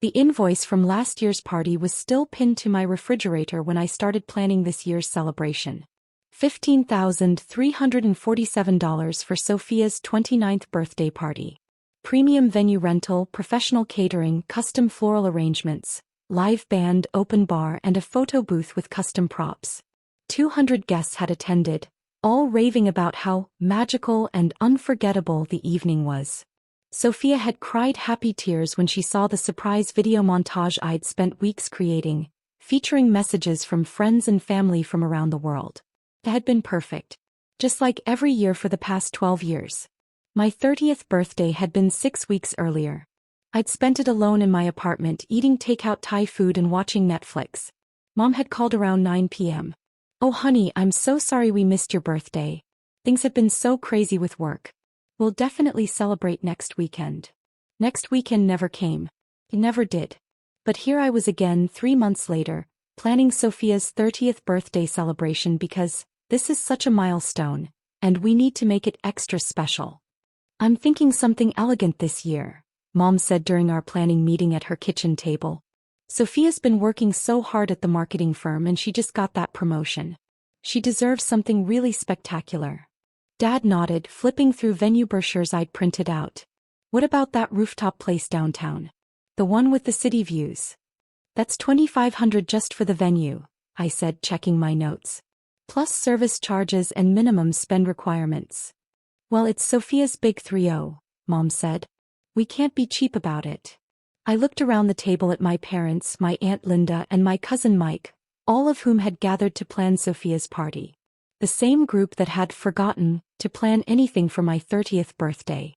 The invoice from last year's party was still pinned to my refrigerator when I started planning this year's celebration. $15,347 for Sophia's 29th birthday party. Premium venue rental, professional catering, custom floral arrangements, live band, open bar, and a photo booth with custom props. 200 guests had attended, all raving about how magical and unforgettable the evening was. Sophia had cried happy tears when she saw the surprise video montage I'd spent weeks creating, featuring messages from friends and family from around the world. It had been perfect. Just like every year for the past 12 years. My 30th birthday had been 6 weeks earlier. I'd spent it alone in my apartment eating takeout Thai food and watching Netflix. Mom had called around 9 p.m. "Oh honey, I'm so sorry we missed your birthday. Things have been so crazy with work. We'll definitely celebrate next weekend." Next weekend never came. It never did. But here I was again 3 months later, planning Sophia's 30th birthday celebration because this is such a milestone, and we need to make it extra special. "I'm thinking something elegant this year," Mom said during our planning meeting at her kitchen table. "Sophia's been working so hard at the marketing firm and she just got that promotion. She deserves something really spectacular." Dad nodded, flipping through venue brochures I'd printed out. "What about that rooftop place downtown? The one with the city views?" "That's $2,500 just for the venue," I said, checking my notes. "Plus service charges and minimum spend requirements." "Well, it's Sophia's big 3-0, Mom said. "We can't be cheap about it." I looked around the table at my parents, my Aunt Linda, and my cousin Mike, all of whom had gathered to plan Sophia's party. The same group that had forgotten to plan anything for my 30th birthday.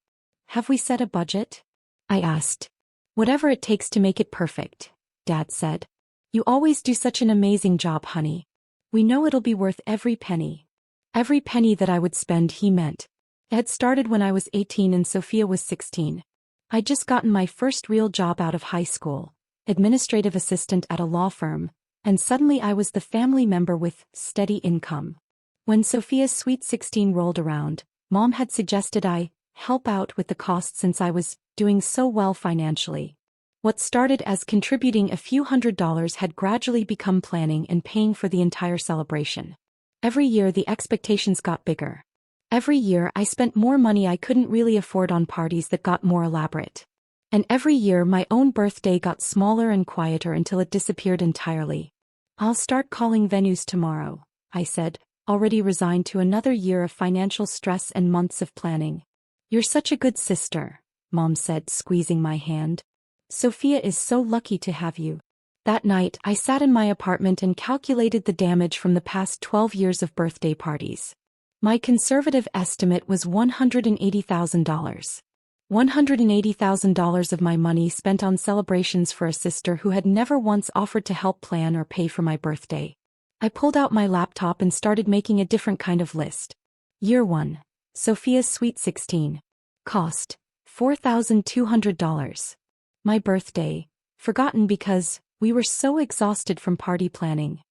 "Have we set a budget?" I asked. "Whatever it takes to make it perfect," Dad said. "You always do such an amazing job, honey. We know it'll be worth every penny." Every penny that I would spend, he meant. It had started when I was 18 and Sophia was 16. I'd just gotten my first real job out of high school, administrative assistant at a law firm, and suddenly I was the family member with steady income. When Sophia's sweet 16 rolled around, Mom had suggested I help out with the costs since I was doing so well financially. What started as contributing a few $100s had gradually become planning and paying for the entire celebration. Every year the expectations got bigger. Every year I spent more money I couldn't really afford on parties that got more elaborate. And every year my own birthday got smaller and quieter until it disappeared entirely. "I'll start calling venues tomorrow," I said, already resigned to another year of financial stress and months of planning. "You're such a good sister," Mom said, squeezing my hand. "Sophia is so lucky to have you." That night I sat in my apartment and calculated the damage from the past 12 years of birthday parties. My conservative estimate was $180,000. $180,000 of my money spent on celebrations for a sister who had never once offered to help plan or pay for my birthday. I pulled out my laptop and started making a different kind of list. Year 1. Sophia's Sweet 16. Cost, $4,200. My birthday, forgotten because we were so exhausted from party planning.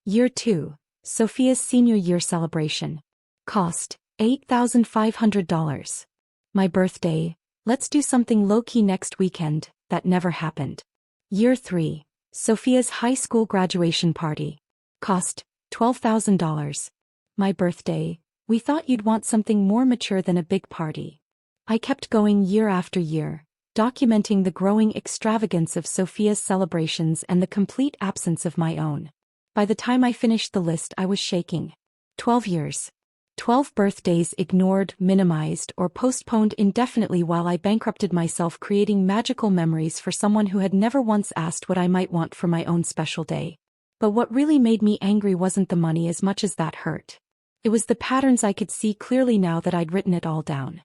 Year 2. Sophia's senior year celebration. Cost, $8,500. My birthday, let's do something low-key next weekend, that never happened. Year 3. Sophia's high school graduation party. Cost, $12,000. My birthday, we thought you'd want something more mature than a big party. I kept going year after year, documenting the growing extravagance of Sophia's celebrations and the complete absence of my own. By the time I finished the list I was shaking. 12 years. 12 birthdays ignored, minimized, or postponed indefinitely while I bankrupted myself creating magical memories for someone who had never once asked what I might want for my own special day. But what really made me angry wasn't the money as much as that hurt. It was the patterns I could see clearly now that I'd written it all down.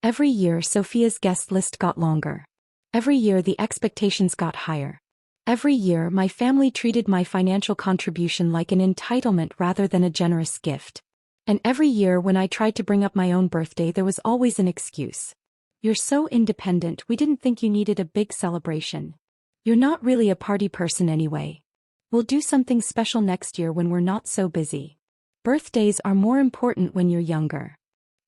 Every year Sophia's guest list got longer. Every year the expectations got higher. Every year my family treated my financial contribution like an entitlement rather than a generous gift. And every year when I tried to bring up my own birthday there was always an excuse. "You're so independent, we didn't think you needed a big celebration. You're not really a party person anyway. We'll do something special next year when we're not so busy. Birthdays are more important when you're younger."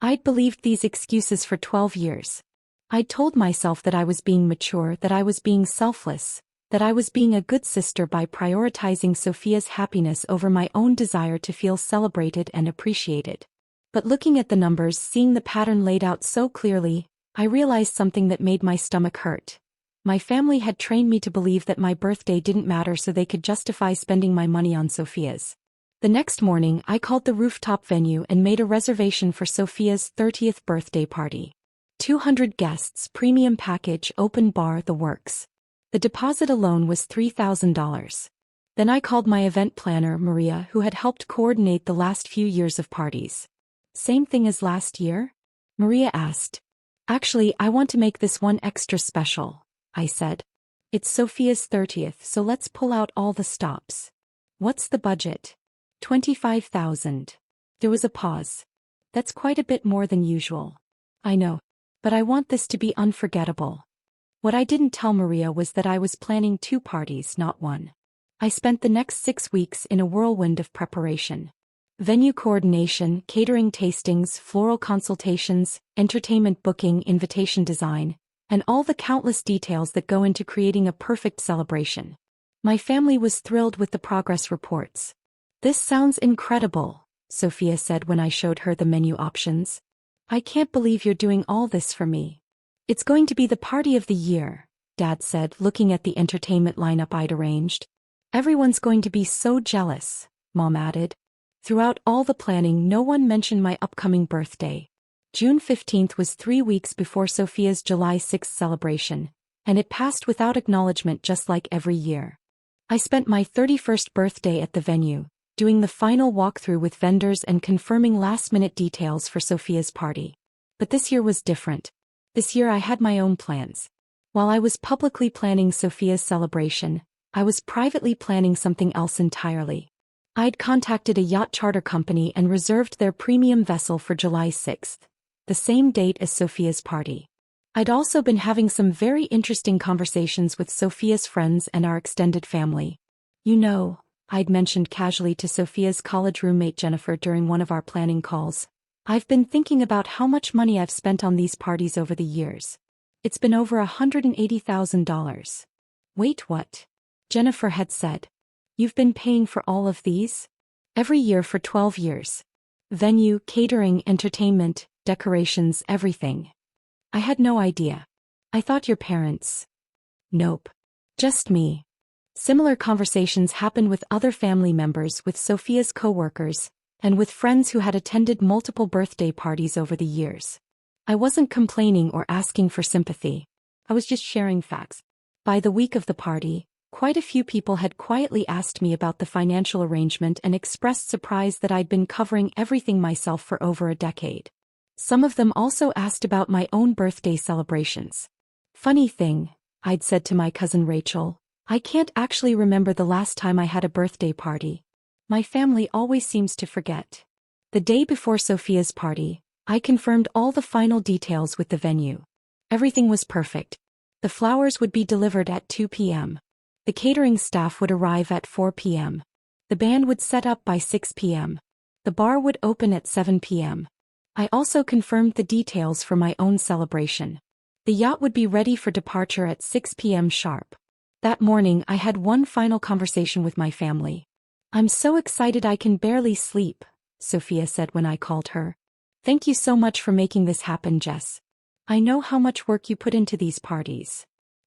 I'd believed these excuses for 12 years. I'd told myself that I was being mature, that I was being selfless, that I was being a good sister by prioritizing Sophia's happiness over my own desire to feel celebrated and appreciated. But looking at the numbers, seeing the pattern laid out so clearly, I realized something that made my stomach hurt. My family had trained me to believe that my birthday didn't matter so they could justify spending my money on Sophia's. The next morning, I called the rooftop venue and made a reservation for Sophia's 30th birthday party. 200 guests, premium package, open bar, the works. The deposit alone was $3,000. Then I called my event planner, Maria, who had helped coordinate the last few years of parties. Same thing as last year? Maria asked. Actually, I want to make this one extra special, I said. It's Sophia's 30th, so let's pull out all the stops. What's the budget? $25,000. There was a pause. That's quite a bit more than usual. I know. But I want this to be unforgettable. What I didn't tell Maria was that I was planning 2 parties, not 1. I spent the next 6 weeks in a whirlwind of preparation. Venue coordination, catering tastings, floral consultations, entertainment booking, invitation design, and all the countless details that go into creating a perfect celebration. My family was thrilled with the progress reports. This sounds incredible, Sophia said when I showed her the menu options. I can't believe you're doing all this for me. It's going to be the party of the year, Dad said, looking at the entertainment lineup I'd arranged. Everyone's going to be so jealous, Mom added. Throughout all the planning, no one mentioned my upcoming birthday. June 15th was 3 weeks before Sophia's July 6th celebration, and it passed without acknowledgement just like every year. I spent my 31st birthday at the venue, doing the final walkthrough with vendors and confirming last-minute details for Sophia's party. But this year was different. This year I had my own plans. While I was publicly planning Sophia's celebration, I was privately planning something else entirely. I'd contacted a yacht charter company and reserved their premium vessel for July 6th, the same date as Sophia's party. I'd also been having some very interesting conversations with Sophia's friends and our extended family. You know, I'd mentioned casually to Sophia's college roommate Jennifer during one of our planning calls, I've been thinking about how much money I've spent on these parties over the years. It's been over $180,000. Wait, what? Jennifer had said. You've been paying for all of these? Every year for 12 years. Venue, catering, entertainment, decorations, everything. I had no idea. I thought your parents. Nope. Just me. Similar conversations happened with other family members, with Sophia's co-workers, and with friends who had attended multiple birthday parties over the years. I wasn't complaining or asking for sympathy. I was just sharing facts. By the week of the party, quite a few people had quietly asked me about the financial arrangement and expressed surprise that I'd been covering everything myself for over a decade. Some of them also asked about my own birthday celebrations. Funny thing, I'd said to my cousin Rachel, I can't actually remember the last time I had a birthday party. My family always seems to forget. The day before Sophia's party, I confirmed all the final details with the venue. Everything was perfect. The flowers would be delivered at 2 p.m. The catering staff would arrive at 4 p.m. The band would set up by 6 p.m. The bar would open at 7 p.m. I also confirmed the details for my own celebration. The yacht would be ready for departure at 6 p.m. sharp. That morning I had one final conversation with my family. I'm so excited I can barely sleep, Sophia said when I called her. Thank you so much for making this happen, Jess. I know how much work you put into these parties.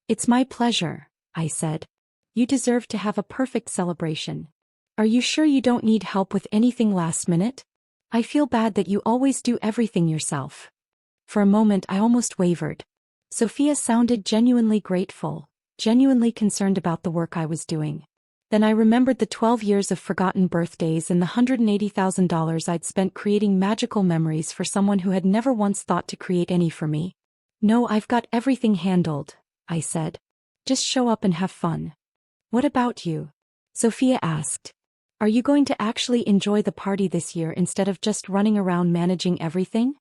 It's my pleasure, I said. You deserve to have a perfect celebration. Are you sure you don't need help with anything last minute? I feel bad that you always do everything yourself. For a moment I almost wavered. Sophia sounded genuinely grateful, genuinely concerned about the work I was doing. Then I remembered the 12 years of forgotten birthdays and the $180,000 I'd spent creating magical memories for someone who had never once thought to create any for me. No, I've got everything handled, I said. Just show up and have fun. What about you? Sophia asked. Are you going to actually enjoy the party this year instead of just running around managing everything?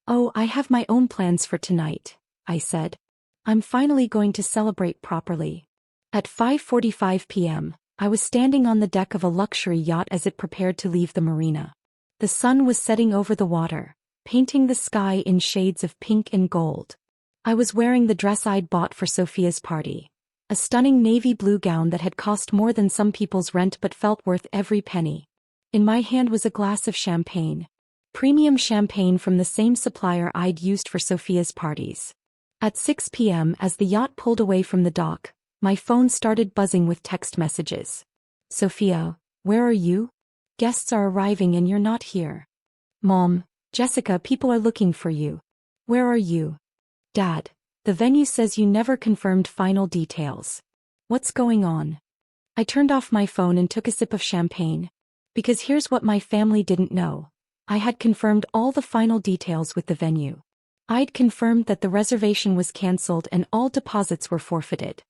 Oh, I have my own plans for tonight, I said. I'm finally going to celebrate properly. At 5:45 p.m., I was standing on the deck of a luxury yacht as it prepared to leave the marina. The sun was setting over the water, painting the sky in shades of pink and gold. I was wearing the dress I'd bought for Sophia's party, A stunning navy blue gown that had cost more than some people's rent but felt worth every penny. In my hand was a glass of champagne. Premium champagne from the same supplier I'd used for Sophia's parties. At 6 p.m. as the yacht pulled away from the dock, my phone started buzzing with text messages. Sophia, where are you? Guests are arriving and you're not here. Mom, Jessica, people are looking for you. Where are you? Dad, the venue says you never confirmed final details. What's going on? I turned off my phone and took a sip of champagne. Because here's what my family didn't know. I had confirmed all the final details with the venue. I'd confirmed that the reservation was cancelled and all deposits were forfeited.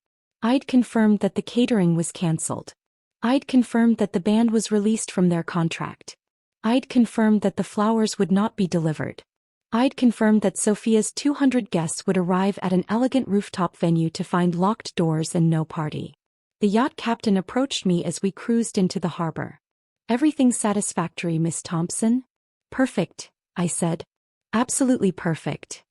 I'd confirmed that the catering was cancelled. I'd confirmed that the band was released from their contract. I'd confirmed that the flowers would not be delivered. I'd confirmed that Sophia's 200 guests would arrive at an elegant rooftop venue to find locked doors and no party. The yacht captain approached me as we cruised into the harbor. Everything satisfactory, Miss Thompson? Perfect, I said. Absolutely perfect.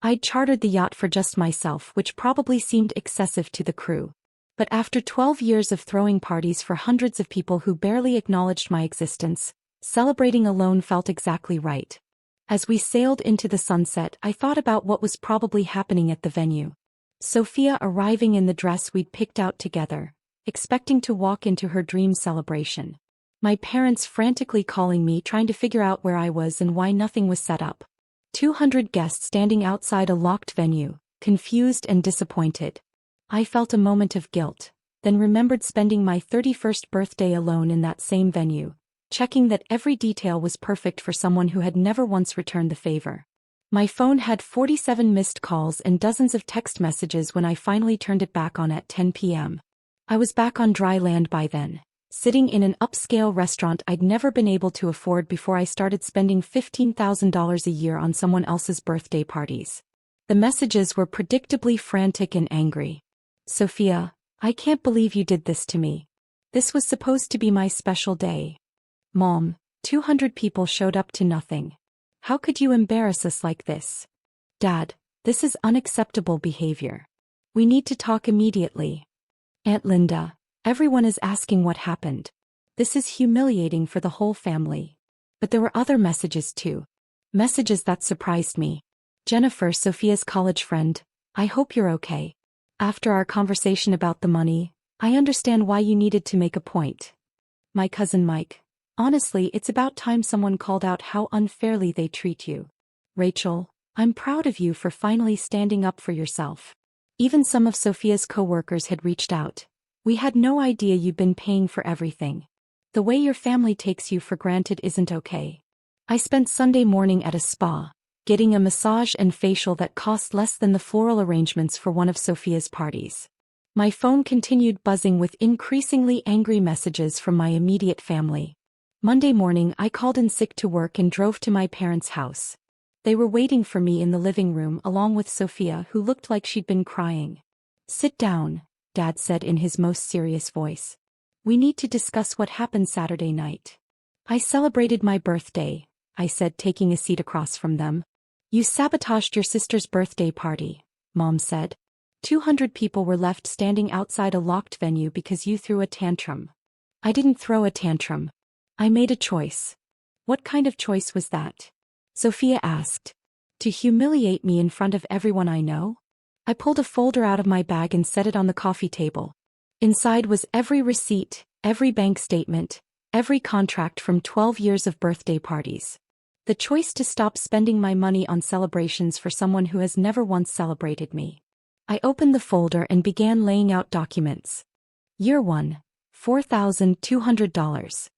I'd chartered the yacht for just myself, which probably seemed excessive to the crew. But after 12 years of throwing parties for hundreds of people who barely acknowledged my existence, celebrating alone felt exactly right. As we sailed into the sunset, I thought about what was probably happening at the venue. Sophia arriving in the dress we'd picked out together, expecting to walk into her dream celebration. My parents frantically calling me, trying to figure out where I was and why nothing was set up. 200 guests standing outside a locked venue, confused and disappointed. I felt a moment of guilt, then remembered spending my 31st birthday alone in that same venue, checking that every detail was perfect for someone who had never once returned the favor. My phone had 47 missed calls and dozens of text messages when I finally turned it back on at 10 p.m. I was back on dry land by then, sitting in an upscale restaurant I'd never been able to afford before I started spending $15,000 a year on someone else's birthday parties. The messages were predictably frantic and angry. Sophia, I can't believe you did this to me. This was supposed to be my special day. Mom, 200 people showed up to nothing. How could you embarrass us like this? Dad, this is unacceptable behavior. We need to talk immediately. Aunt Linda, everyone is asking what happened. This is humiliating for the whole family. But there were other messages too. Messages that surprised me. Jennifer, Sophia's college friend, I hope you're okay. After our conversation about the money, I understand why you needed to make a point. My cousin Mike. Honestly, it's about time someone called out how unfairly they treat you. Rachel, I'm proud of you for finally standing up for yourself. Even some of Sophia's co-workers had reached out. We had no idea you'd been paying for everything. The way your family takes you for granted isn't okay. I spent Sunday morning at a spa, getting a massage and facial that cost less than the floral arrangements for one of Sophia's parties. My phone continued buzzing with increasingly angry messages from my immediate family. Monday morning I called in sick to work and drove to my parents' house. They were waiting for me in the living room along with Sophia, who looked like she'd been crying. Sit down, Dad said in his most serious voice. We need to discuss what happened Saturday night. I celebrated my birthday, I said, taking a seat across from them. You sabotaged your sister's birthday party, Mom said. 200 people were left standing outside a locked venue because you threw a tantrum. I didn't throw a tantrum. I made a choice. What kind of choice was that? Sophia asked. To humiliate me in front of everyone I know? I pulled a folder out of my bag and set it on the coffee table. Inside was every receipt, every bank statement, every contract from 12 years of birthday parties. The choice to stop spending my money on celebrations for someone who has never once celebrated me. I opened the folder and began laying out documents. Year 1, $4,200.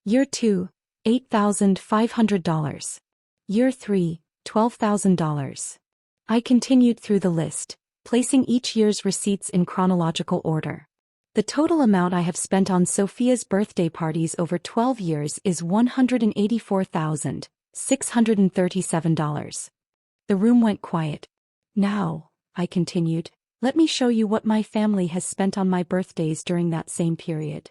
Year 2, $8,500. Year 3, $12,000. I continued through the list, placing each year's receipts in chronological order. The total amount I have spent on Sophia's birthday parties over 12 years is $184,637. The room went quiet. Now, I continued, let me show you what my family has spent on my birthdays during that same period.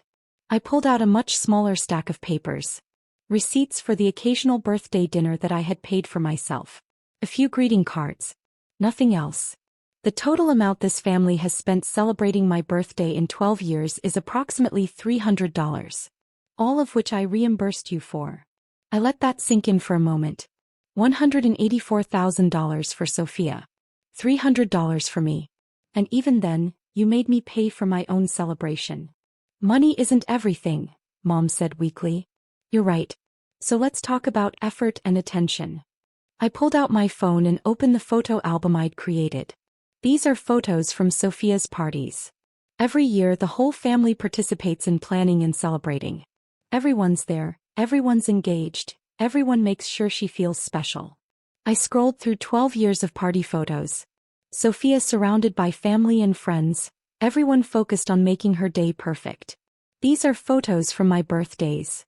I pulled out a much smaller stack of papers. Receipts for the occasional birthday dinner that I had paid for myself. A few greeting cards. Nothing else. The total amount this family has spent celebrating my birthday in 12 years is approximately $300. All of which I reimbursed you for. I let that sink in for a moment. $184,000 for Sophia. $300 for me. And even then, you made me pay for my own celebration. Money isn't everything, Mom said weakly. You're right. So let's talk about effort and attention. I pulled out my phone and opened the photo album I'd created. These are photos from Sophia's parties. Every year the whole family participates in planning and celebrating. Everyone's there, everyone's engaged, everyone makes sure she feels special. I scrolled through 12 years of party photos. Sophia surrounded by family and friends, everyone focused on making her day perfect. These are photos from my birthdays.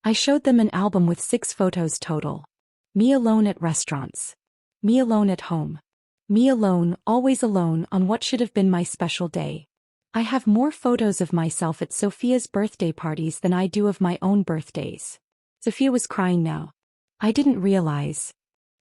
I showed them an album with 6 photos total. Me alone at restaurants. Me alone at home. Me alone, always alone on what should have been my special day. I have more photos of myself at Sophia's birthday parties than I do of my own birthdays. Sophia was crying now. I didn't realize.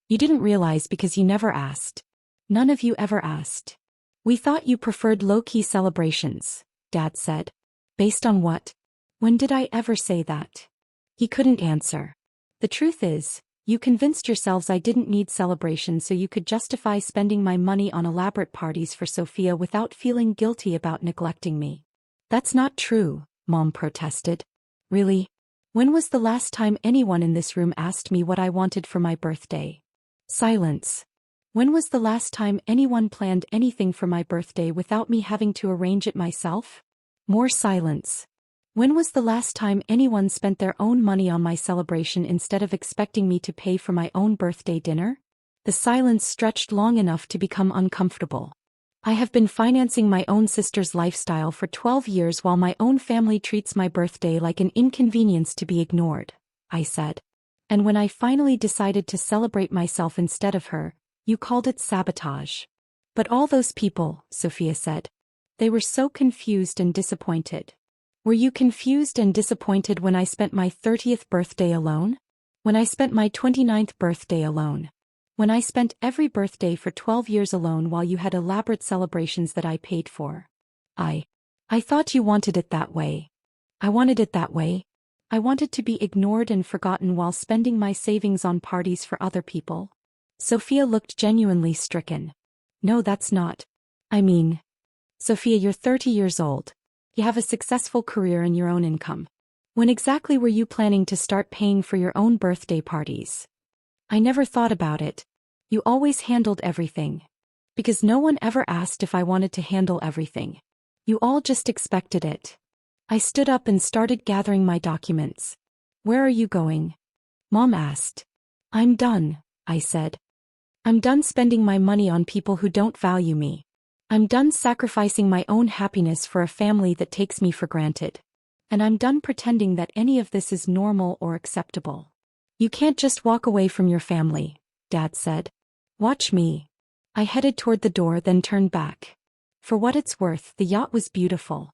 You didn't realize because you never asked. None of you ever asked. We thought you preferred low-key celebrations, Dad said. Based on what? When did I ever say that? He couldn't answer. The truth is, you convinced yourselves I didn't need celebration so you could justify spending my money on elaborate parties for Sophia without feeling guilty about neglecting me. That's not true, Mom protested. Really? When was the last time anyone in this room asked me what I wanted for my birthday? Silence. When was the last time anyone planned anything for my birthday without me having to arrange it myself? More silence. When was the last time anyone spent their own money on my celebration instead of expecting me to pay for my own birthday dinner? The silence stretched long enough to become uncomfortable. I have been financing my own sister's lifestyle for 12 years while my own family treats my birthday like an inconvenience to be ignored, I said. And when I finally decided to celebrate myself instead of her, you called it sabotage. But all those people, Sophia said. They were so confused and disappointed. Were you confused and disappointed when I spent my 30th birthday alone? When I spent my 29th birthday alone? When I spent every birthday for 12 years alone while you had elaborate celebrations that I paid for? I thought you wanted it that way. I wanted it that way. I wanted to be ignored and forgotten while spending my savings on parties for other people. Sophia looked genuinely stricken. No, that's not. I mean, Sophia, you're 30 years old. You have a successful career and your own income. When exactly were you planning to start paying for your own birthday parties? I never thought about it. You always handled everything. Because no one ever asked if I wanted to handle everything. You all just expected it. I stood up and started gathering my documents. Where are you going? Mom asked. I'm done, I said. I'm done spending my money on people who don't value me. I'm done sacrificing my own happiness for a family that takes me for granted. And I'm done pretending that any of this is normal or acceptable. You can't just walk away from your family, Dad said. Watch me. I headed toward the door then turned back. For what it's worth, the yacht was beautiful.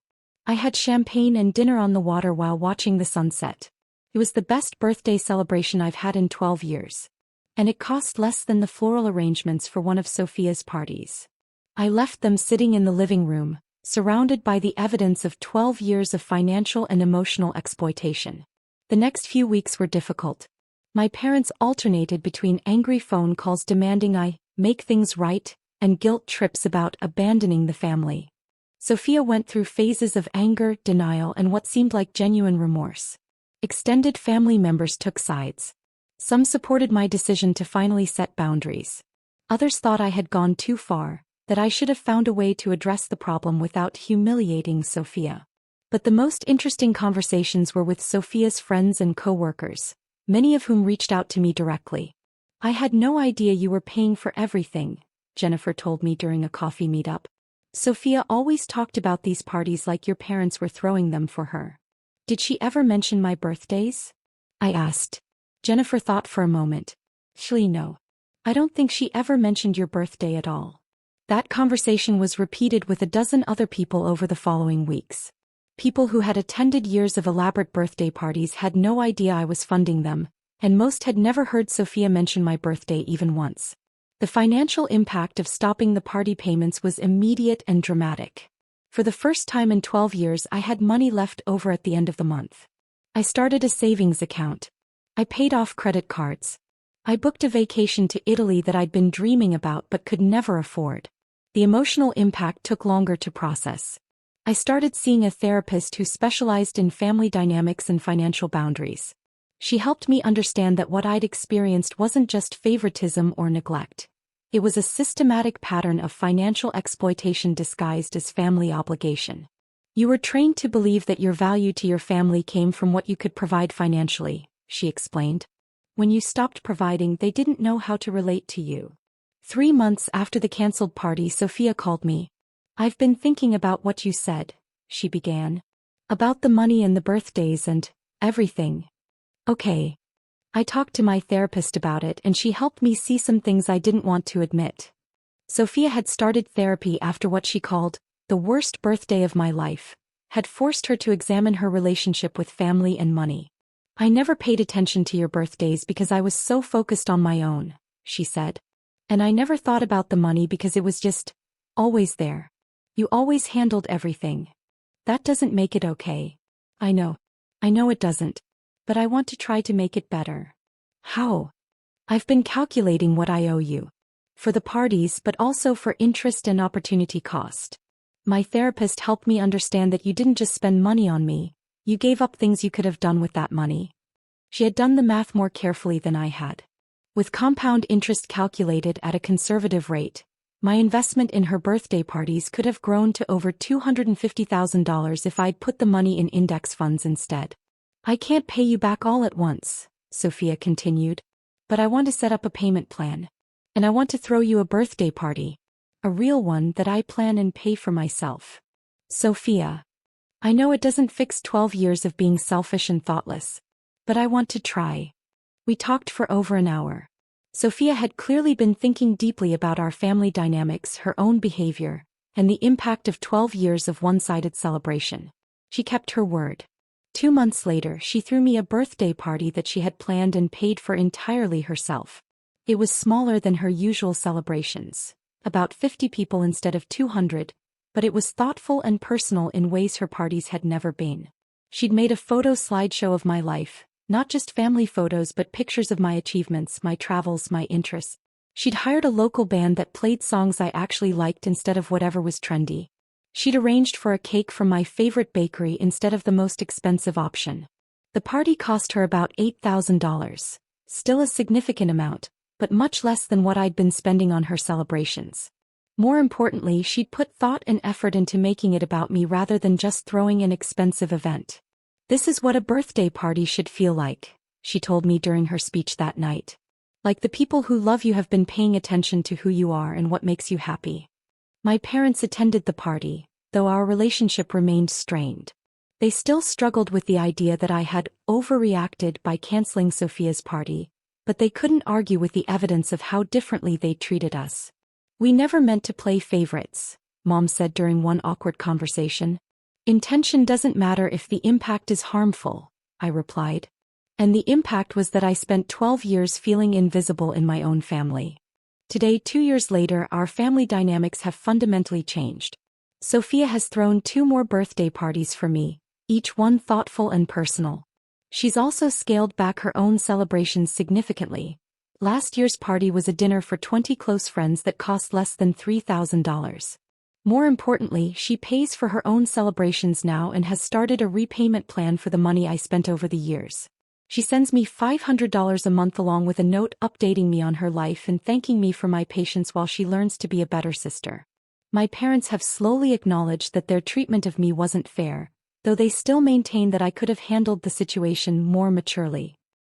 I had champagne and dinner on the water while watching the sunset. It was the best birthday celebration I've had in 12 years. And it cost less than the floral arrangements for one of Sophia's parties. I left them sitting in the living room, surrounded by the evidence of 12 years of financial and emotional exploitation. The next few weeks were difficult. My parents alternated between angry phone calls demanding I make things right, and guilt trips about abandoning the family. Sophia went through phases of anger, denial, and what seemed like genuine remorse. Extended family members took sides. Some supported my decision to finally set boundaries. Others thought I had gone too far, that I should have found a way to address the problem without humiliating Sophia. But the most interesting conversations were with Sophia's friends and co-workers, many of whom reached out to me directly. I had no idea you were paying for everything, Jennifer told me during a coffee meetup. Sophia always talked about these parties like your parents were throwing them for her. Did she ever mention my birthdays? I asked. Jennifer thought for a moment. Actually, no. I don't think she ever mentioned your birthday at all. That conversation was repeated with a dozen other people over the following weeks. People who had attended years of elaborate birthday parties had no idea I was funding them, and most had never heard Sophia mention my birthday even once. The financial impact of stopping the party payments was immediate and dramatic. For the first time in 12 years, I had money left over at the end of the month. I started a savings account. I paid off credit cards. I booked a vacation to Italy that I'd been dreaming about but could never afford. The emotional impact took longer to process. I started seeing a therapist who specialized in family dynamics and financial boundaries. She helped me understand that what I'd experienced wasn't just favoritism or neglect. It was a systematic pattern of financial exploitation disguised as family obligation. You were trained to believe that your value to your family came from what you could provide financially, she explained. When you stopped providing, they didn't know how to relate to you. 3 months after the canceled party, Sophia called me. "I've been thinking about what you said," she began. "About the money and the birthdays and everything." "Okay." I talked to my therapist about it and she helped me see some things I didn't want to admit. Sophia had started therapy after what she called the worst birthday of my life, had forced her to examine her relationship with family and money. "I never paid attention to your birthdays because I was so focused on my own," she said. "And I never thought about the money because it was just always there. You always handled everything. That doesn't make it okay." I know it doesn't. But I want to try to make it better." "How?" "I've been calculating what I owe you. For the parties but also for interest and opportunity cost. My therapist helped me understand that you didn't just spend money on me, you gave up things you could have done with that money." She had done the math more carefully than I had. With compound interest calculated at a conservative rate, my investment in her birthday parties could have grown to over $250,000 if I'd put the money in index funds instead. "I can't pay you back all at once," Sophia continued. "But I want to set up a payment plan. And I want to throw you a birthday party. A real one that I plan and pay for myself." "Sophia, I know it doesn't fix 12 years of being selfish and thoughtless. But I want to try." We talked for over an hour. Sophia had clearly been thinking deeply about our family dynamics, her own behavior, and the impact of 12 years of one-sided celebration. She kept her word. 2 months later, she threw me a birthday party that she had planned and paid for entirely herself. It was smaller than her usual celebrations, about 50 people instead of 200, but it was thoughtful and personal in ways her parties had never been. She'd made a photo slideshow of my life, not just family photos but pictures of my achievements, my travels, my interests. She'd hired a local band that played songs I actually liked instead of whatever was trendy. She'd arranged for a cake from my favorite bakery instead of the most expensive option. The party cost her about $8,000, still a significant amount, but much less than what I'd been spending on her celebrations. More importantly, she'd put thought and effort into making it about me rather than just throwing an expensive event. "This is what a birthday party should feel like," she told me during her speech that night. "Like the people who love you have been paying attention to who you are and what makes you happy." My parents attended the party, though our relationship remained strained. They still struggled with the idea that I had overreacted by canceling Sophia's party, but they couldn't argue with the evidence of how differently they treated us. "We never meant to play favorites," Mom said during one awkward conversation. "Intention doesn't matter if the impact is harmful," I replied. And the impact was that I spent 12 years feeling invisible in my own family. Today, 2 years later, our family dynamics have fundamentally changed. Sophia has thrown 2 more birthday parties for me, each one thoughtful and personal. She's also scaled back her own celebrations significantly. Last year's party was a dinner for 20 close friends that cost less than $3,000. More importantly, she pays for her own celebrations now and has started a repayment plan for the money I spent over the years. She sends me $500 a month along with a note updating me on her life and thanking me for my patience while she learns to be a better sister. My parents have slowly acknowledged that their treatment of me wasn't fair, though they still maintain that I could have handled the situation more maturely.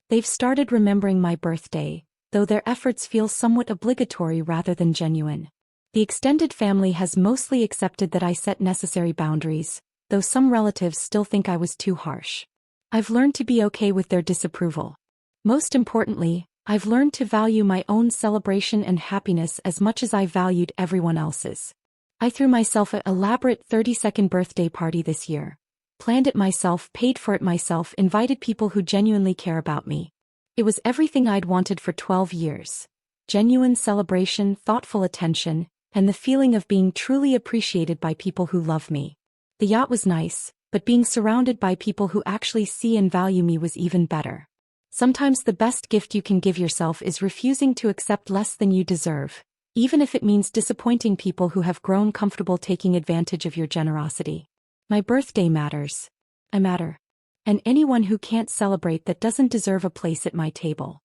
They've started remembering my birthday, though their efforts feel somewhat obligatory rather than genuine. The extended family has mostly accepted that I set necessary boundaries, though some relatives still think I was too harsh. I've learned to be okay with their disapproval. Most importantly, I've learned to value my own celebration and happiness as much as I valued everyone else's. I threw myself an elaborate 30-second birthday party this year. Planned it myself, paid for it myself, invited people who genuinely care about me. It was everything I'd wanted for 12 years. genuine celebration, thoughtful attention, and the feeling of being truly appreciated by people who love me. The yacht was nice, but being surrounded by people who actually see and value me was even better. Sometimes the best gift you can give yourself is refusing to accept less than you deserve, even if it means disappointing people who have grown comfortable taking advantage of your generosity. My birthday matters. I matter. And anyone who can't celebrate that doesn't deserve a place at my table.